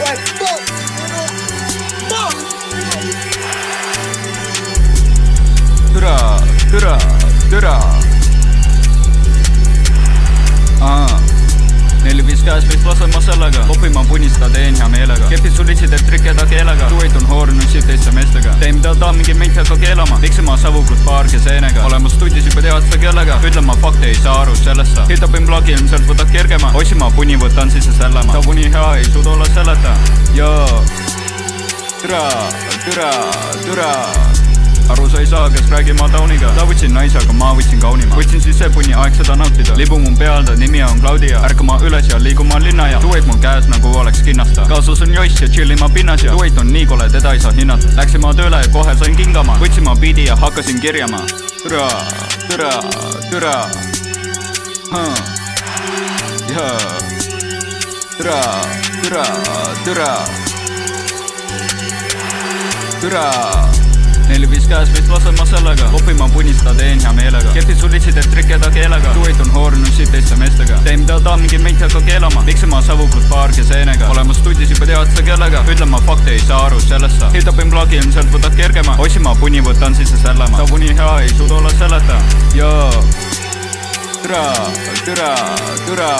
Like fuck, fuck. Türa 4-5 käes vist lasema sellega, opima punista teen hea meelega. Kepid sulitsid, et trikeda keelega, tuid on hoorinud siit teiste meestega. Tee mida ta mingi meid hakka keelama, miks ma savuklus paargi seenega. Olema stuudis juba tead seda kellega, ütlen ma fakti ei saa aru sellest sa. Hitapin plagi ilmselt võtad kergema, otsima puni võtan sisse sällama. Ta puni hea ei suuda olla selleta. Joo, türa aru sa ei saa, kes räägi ma tauniga. Ta võtsin naise, aga ma võtsin kaunima. Võtsin siis see punni aeg seda nautida. Libu mu peal, ta nimi on Claudia. Ärkama üles ja liiguma linna ja tuuid mul käes nagu oleks kinnasta. Kaasas on joss ja chillima pinnas ja tuuid on nii kole, teda ei saa hinnata. Läksin ma tööle ja kohe sain kingama. Võtsin ma biidi ja hakkasin kirjama. Türa 4-5 käes vist lasema sellega, opima punista teen hea meelega. Kepid sulitsid, et trikeda keelega, tuid on hoorinud siit teiste meestega. Tee mida ta mingi meid hakka keelama, miks ma savuklus paargi seenega. Olema stuudis juba tead sa kellega, ütlen ma fakti ei saa aru sellest sa. Hitapin plagi ilmselt võtad kergema, otsima puni võtan sisse sällama. Ta puni hea ei suuda olla selleta. Joo, türa